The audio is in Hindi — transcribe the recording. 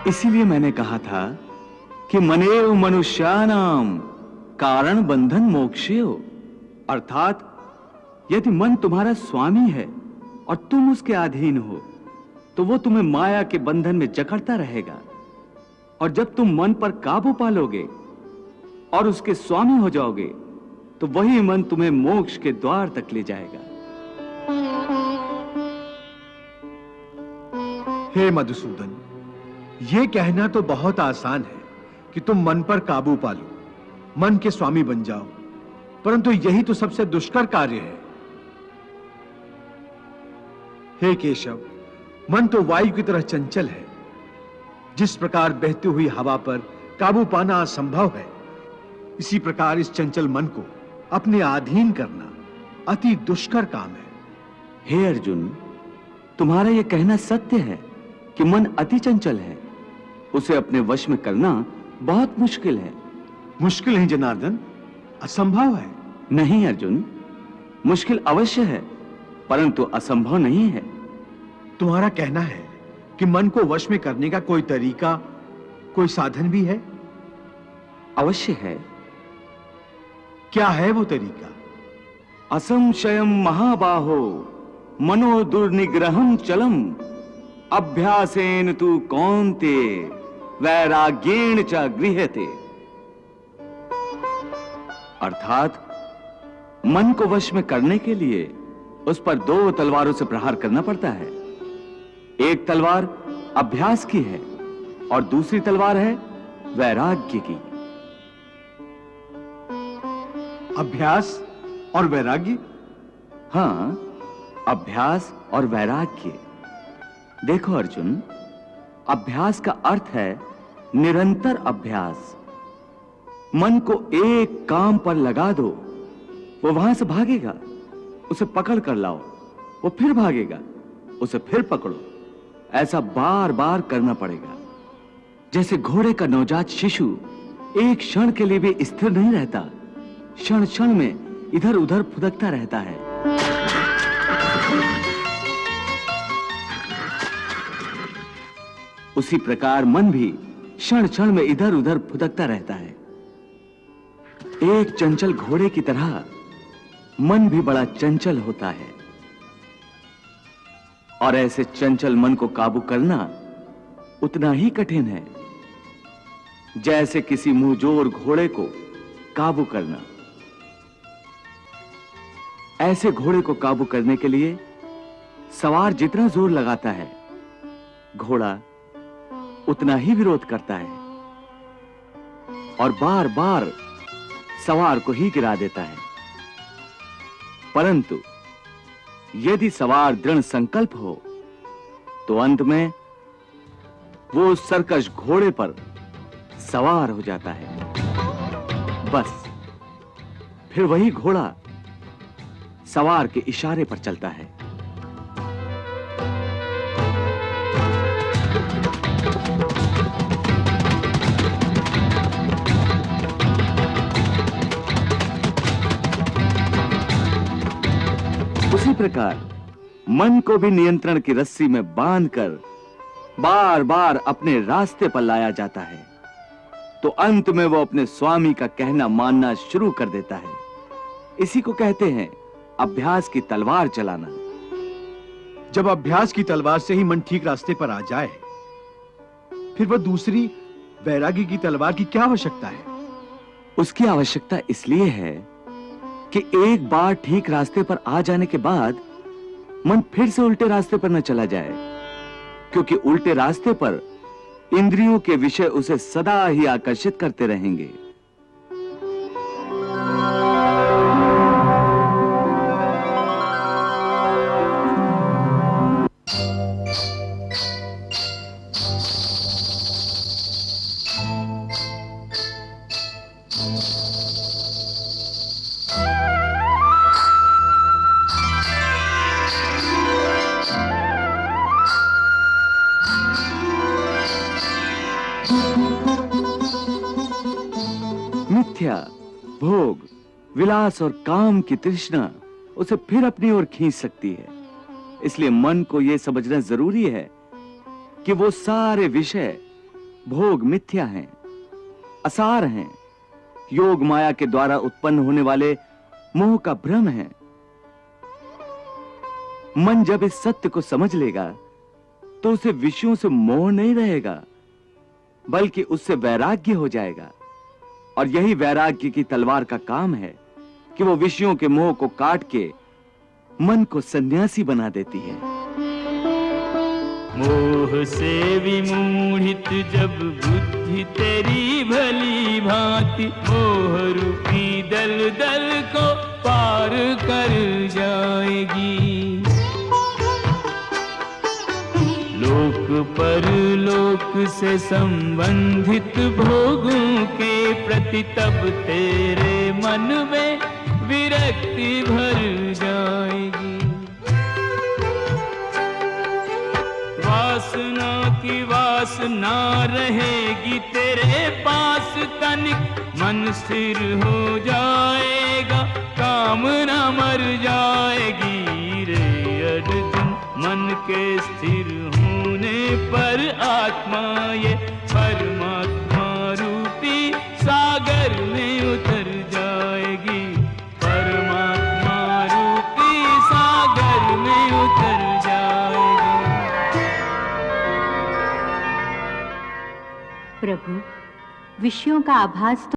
इसीलिए मैंने कहा था कि मनेव मनुष्यानाम कारण बंधन मोक्षेय, अर्थात यदि मन तुम्हारा स्वामी है और तुम उसके अधीन हो तो वो तुम्हें माया के बंधन में जकड़ता रहेगा, और जब तुम मन पर काबू पालोगे और उसके स्वामी हो जाओगे तो वही मन तुम्हें मोक्ष के द्वार तक ले जाएगा। हे मधुसूदन, यह कहना तो बहुत आसान है कि तुम मन पर काबू पालो, मन के स्वामी बन जाओ, परंतु यही तो सबसे दुष्कर कार्य है। हे केशव, मन तो वायु की तरह चंचल है। जिस प्रकार बहती हुई हवा पर काबू पाना असंभव है, इसी प्रकार इस चंचल मन को अपने अधीन करना अति दुष्कर काम है। हे अर्जुन, तुम्हारा यह कहना सत्य है कि मन अति चंचल है, उसे अपने वश में करना बहुत मुश्किल है। मुश्किल नहीं जनार्दन, असंभव है। नहीं अर्जुन, मुश्किल अवश्य है परंतु असंभव नहीं है। तुम्हारा कहना है कि मन को वश में करने का कोई तरीका, कोई साधन भी है? अवश्य है। क्या है वो तरीका? असंशयम महाबाहो मनो दुर्निग्रहम चलम अभ्यासेन तु कौन्ते वैराग्येण च गृह्यते। अर्थात मन को वश में करने के लिए उस पर दो तलवारों से प्रहार करना पड़ता है। एक तलवार अभ्यास की है और दूसरी तलवार है वैराग्य की। अभ्यास और वैराग्य? हां, अभ्यास और वैराग्य। देखो अर्जुन, अभ्यास का अर्थ है निरंतर अभ्यास। मन को एक काम पर लगा दो, वो वहां से भागेगा, उसे पकड़ कर लाओ, वो फिर भागेगा, उसे फिर पकड़ो, ऐसा बार बार करना पड़ेगा। जैसे घोड़े का नवजात शिशु एक क्षण के लिए भी स्थिर नहीं रहता, क्षण क्षण में इधर उधर फुदकता रहता है। उसी प्रकार मन भी क्षण क्षण में इधर उधर फुदकता रहता है। एक चंचल घोड़े की तरह मन भी बड़ा चंचल होता है, और ऐसे चंचल मन को काबू करना उतना ही कठिन है जैसे किसी मुंहजोर घोड़े को काबू करना। ऐसे घोड़े को काबू करने के लिए सवार जितना जोर लगाता है, घोड़ा उतना ही विरोध करता है और बार बार सवार को ही गिरा देता है। परंतु यदि सवार दृढ़ संकल्प हो तो अंत में वो सरकश घोड़े पर सवार हो जाता है। बस फिर वही घोड़ा सवार के इशारे पर चलता है। उसी प्रकार मन को भी नियंत्रण की रस्सी में बांधकर बार बार अपने रास्ते पर लाया जाता है, तो अंत में वो अपने स्वामी का कहना मानना शुरू कर देता है। इसी को कहते हैं अभ्यास की तलवार चलाना। जब अभ्यास की तलवार से ही मन ठीक रास्ते पर आ जाए, फिर वह दूसरी वैराग्य की तलवार की क्या आवश्यकता है? उसकी आवश्यकता इसलिए है कि एक बार ठीक रास्ते पर आ जाने के बाद मन फिर से उल्टे रास्ते पर न चला जाए, क्योंकि उल्टे रास्ते पर इंद्रियों के विषय उसे सदा ही आकर्षित करते रहेंगे। मिथ्या, भोग, विलास और काम की तृष्णा उसे फिर अपनी ओर खींच सकती है। इसलिए मन को यह समझना जरूरी है कि वो सारे विषय भोग मिथ्या हैं, असार हैं, योग माया के द्वारा उत्पन्न होने वाले मोह का भ्रम है। मन जब इस सत्य को समझ लेगा तो उसे विषयों से मोह नहीं रहेगा, बल्कि उससे वैराग्य हो जाएगा। और यही वैराग्य की तलवार का काम है कि वो विषयों के मोह को काट के मन को सन्यासी बना देती है। मोह से विमोहित जब बुद्धि तेरी भली भांति मोह रूपी दलदल को पार कर जाएगी। लोक परलोक से संबंधित भोगों के प्रति तब तेरे मन में विरक्ति भर जाएगी। वासना की वासना रहेगी तेरे पास तनिक, मन स्थिर हो जाएगा, कामना मर जाएगी रे अर्जुन। मन के स्थिर होने पर आत्मा ये परमात्मा रूपी सागर में उतर जाएगी, परमात्मा रूपी सागर में उतर जाएगी। प्रभु, विषयों का आभास तो